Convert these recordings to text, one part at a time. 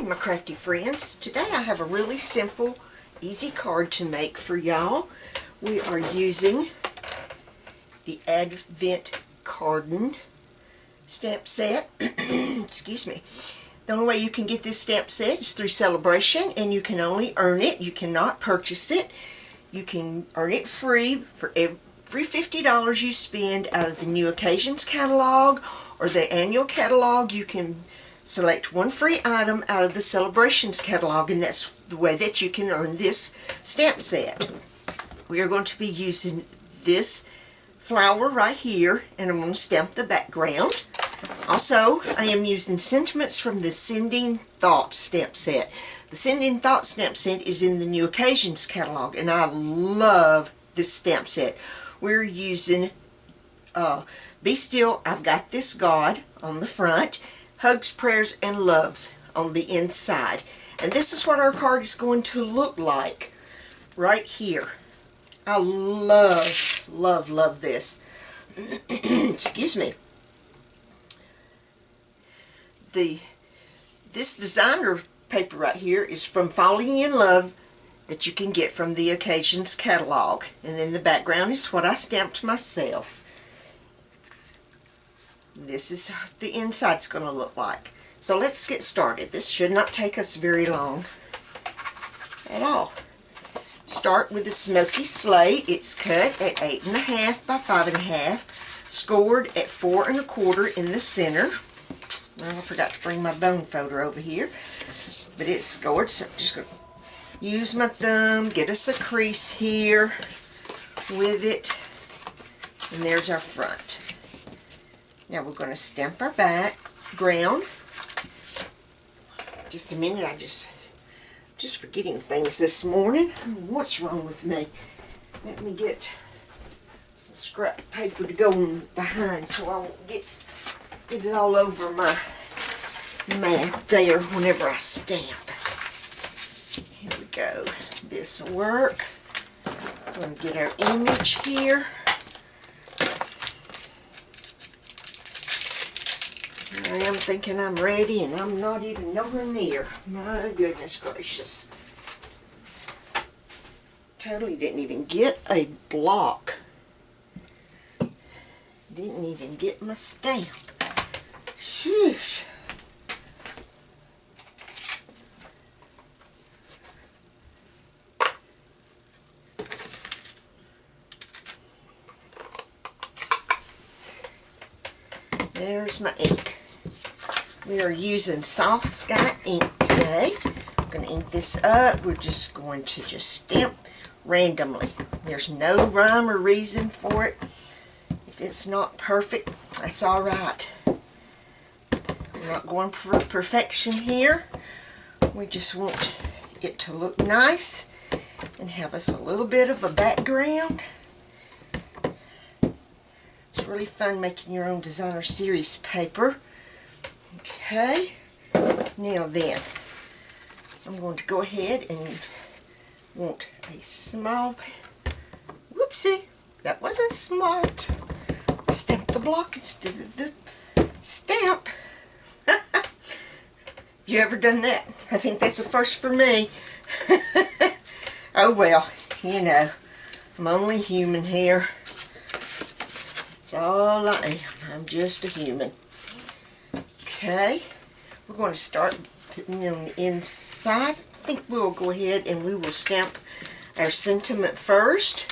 my crafty friends. Today I have a really simple, easy card to make for y'all. We are using the Advent Cardin stamp set. Excuse me. The only way you can get this stamp set is through Celebration, and you can only earn it. You cannot purchase it. You can earn it free for every $50 you spend out of the New Occasions catalog or the annual catalog. You can select one free item out of the Celebrations catalog, and that's the way that you can earn this stamp set. We are going to be using this flower right here, and I'm going to stamp the background. Also, I am using sentiments from the Sending Thoughts stamp set. The Sending Thoughts stamp set is in the New Occasions catalog, and I love this stamp set. We're using Be Still, I've Got This God on the front, Hugs, Prayers, and Loves on the inside. And this is what our card is going to look like right here. I love, love, love this. Excuse me. This designer paper right here is from Falling in Love that you can get from the Occasions catalog. And then the background is what I stamped myself. This is what the inside's going to look like. So let's get started. This should not take us very long at all. Start with the Smoky Slate. It's cut at 8.5 by 5.5, scored at 4 1/4 in the center. Well, I forgot to bring my bone folder over here, but it's scored, so I'm just going to use my thumb, get us a crease here with it, and there's our front. Now we're going to stamp our background. Just a minute, I'm just forgetting things this morning. What's wrong with me? Let me get some scrap paper to go behind so I won't get it all over my mat there whenever I stamp. Here we go. This will work. We're going to get our image here. I am thinking I'm ready, and I'm not even nowhere near. My goodness gracious. Totally didn't even get a block. Didn't even get my stamp. Sheesh. There's my ink. We are using Soft Sky ink today. I'm going to ink this up. We're just going to stamp randomly. There's no rhyme or reason for it. If it's not perfect, that's alright. We're not going for perfection here. We just want it to look nice and have us a little bit of a background. It's really fun making your own designer series paper. Okay, now then, I'm going to go ahead and want a small, whoopsie, that wasn't smart. I stamped the block instead of the stamp. You ever done that? I think that's a first for me. Oh well, you know, I'm only human here. That's all I am. I'm just a human. Okay, we're going to start putting on the inside. I think we'll go ahead and we will stamp our sentiment first.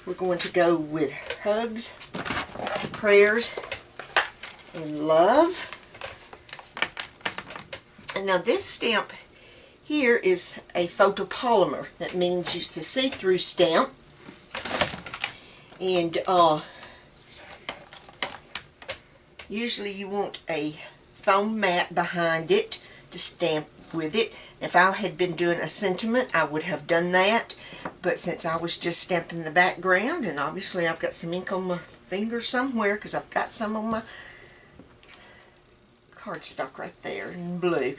We're going to go with Hugs, Prayers, and Love. And now this stamp here is a photopolymer. That means it's a see-through stamp. And usually you want a foam mat behind it to stamp with it. If I had been doing a sentiment, I would have done that. But since I was just stamping the background, and obviously I've got some ink on my finger somewhere because I've got some on my cardstock right there in blue.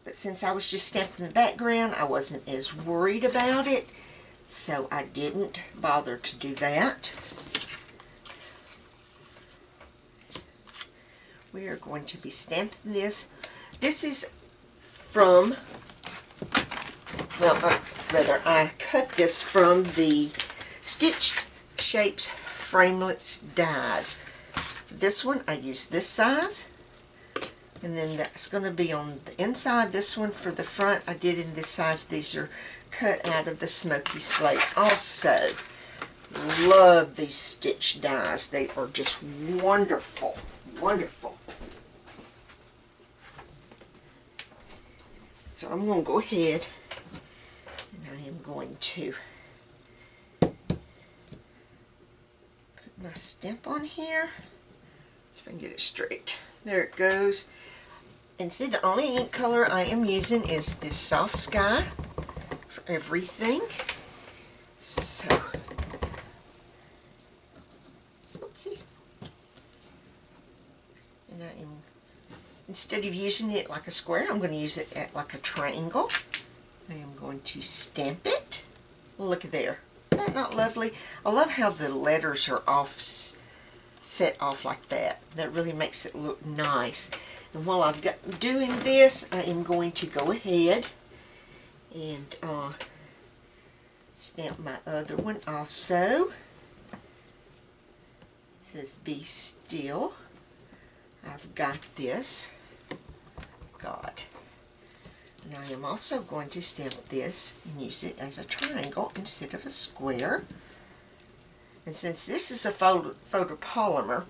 But since I was just stamping the background, I wasn't as worried about it, so I didn't bother to do that. we are going to be stamping this. This is from, well, rather, I cut this from the Stitched Shapes Framelits dies. This one, I use this size, and then that's going to be on the inside. This one for the front, I did in this size. These are cut out of the Smoky Slate. Also, love these stitch dies. They are just wonderful, wonderful. So I'm going to go ahead and I am going to put my stamp on here. See if I can get it straight. There it goes. And see, the only ink color I am using is this Soft Sky for everything. So, oopsie. And I am, instead of using it like a square, I'm going to use it at like a triangle. I am going to stamp it. Look there. Isn't that not lovely? I love how the letters are set off like that. That really makes it look nice. And while I'm doing this, I am going to go ahead and stamp my other one also. It says Be Still. I've got this. God. And I am also going to stamp this and use it as a triangle instead of a square. And since this is a photopolymer,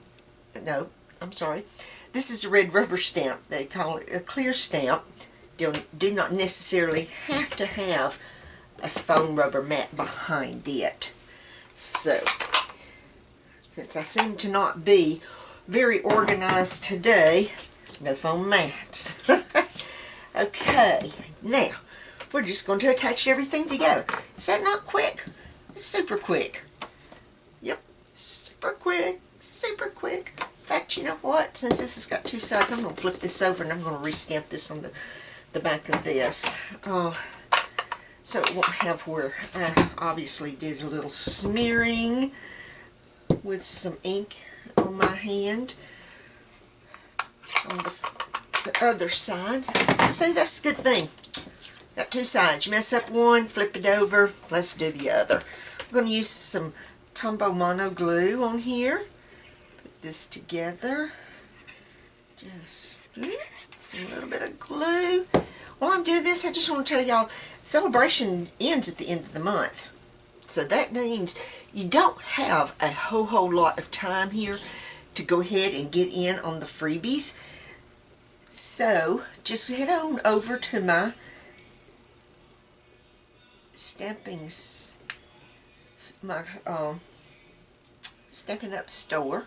no, I'm sorry, this is a red rubber stamp. They call it a clear stamp. Do not necessarily have to have a foam rubber mat behind it. So, since I seem to not be very organized today, no foam mats. Okay, now we're just going to attach everything together. Is that not quick? It's super quick. Yep, super quick, super quick. In fact, you know what? Since this has got two sides, I'm going to flip this over and I'm going to restamp this on the back of this. So it won't have where I obviously did a little smearing with some ink on my hand on the other side. So see, that's a good thing. Got two sides. You mess up one, flip it over. Let's do the other. I'm going to use some Tombow Mono glue on here. Put this together. Just some little bit of glue. While I'm doing this, I just want to tell y'all, celebration ends at the end of the month. So that means you don't have a whole lot of time here to go ahead and get in on the freebies. So just head on over to my Stampin' Up store.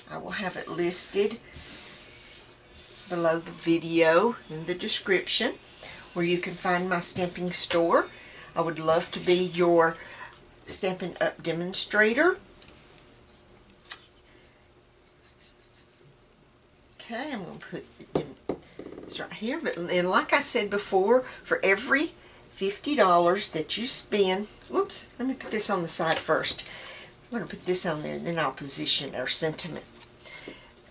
I will have it listed below the video in the description where you can find my stamping store. I would love to be your Stampin' Up demonstrator. Okay, I'm going to put this right here. And like I said before, for every $50 that you spend, whoops, let me put this on the side first. I'm going to put this on there and then I'll position our sentiment.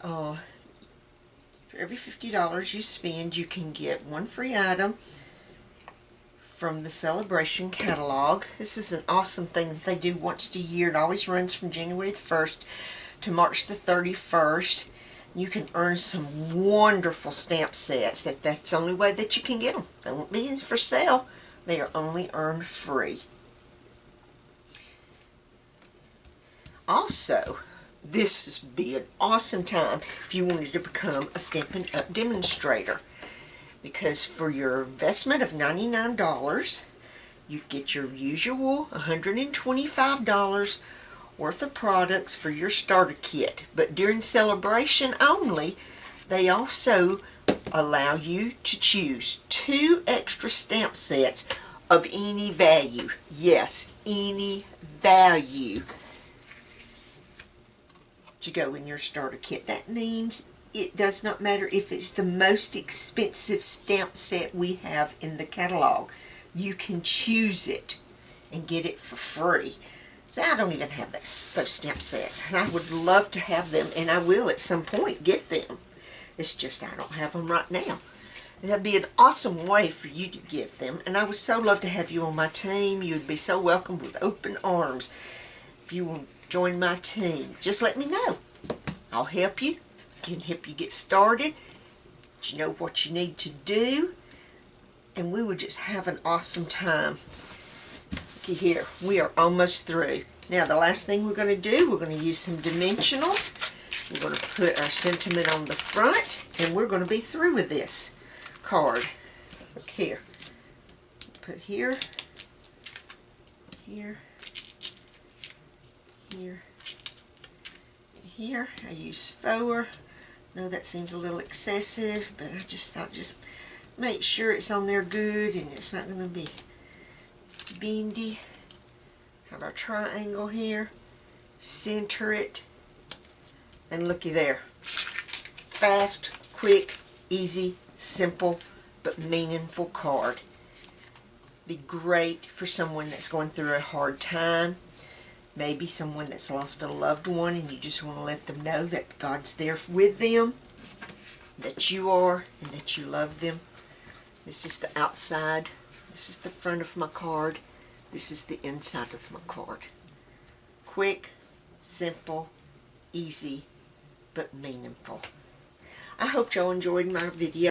For every $50 you spend, you can get one free item from the Celebration catalog. This is an awesome thing that they do once a year. It always runs from January the 1st to March the 31st. You can earn some wonderful stamp sets. That's the only way that you can get them. They won't be for sale. They are only earned free. Also, this would be an awesome time if you wanted to become a Stampin' Up demonstrator. Because for your investment of $99, you get your usual $125 worth of products for your starter kit. But during celebration only, they also allow you to choose 2 extra stamp sets of any value. Yes, any value to go in your starter kit. That means it does not matter if it's the most expensive stamp set we have in the catalog. You can choose it and get it for free. So I don't even have those stamp sets, and I would love to have them, and I will at some point get them. It's just I don't have them right now. That'd be an awesome way for you to give them, and I would so love to have you on my team. You'd be so welcome with open arms. If you want to join my team, just let me know. I'll help you. Can help you get started. You know what you need to do, and we would just have an awesome time. Looky here, we are almost through. Now the last thing we're going to do, we're going to use some dimensionals. We're going to put our sentiment on the front, and we're going to be through with this card. Look here. Put here, here, here, here. I use 4. No, that seems a little excessive, but I just thought just make sure it's on there good and it's not going to be bendy. Have our triangle here. Center it. And looky there. Fast, quick, easy, simple, but meaningful card. Be great for someone that's going through a hard time. Maybe someone that's lost a loved one and you just want to let them know that God's there with them, that you are, and that you love them. This is the outside. This is the front of my card. This is the inside of my card. Quick, simple, easy, but meaningful. I hope y'all enjoyed my video.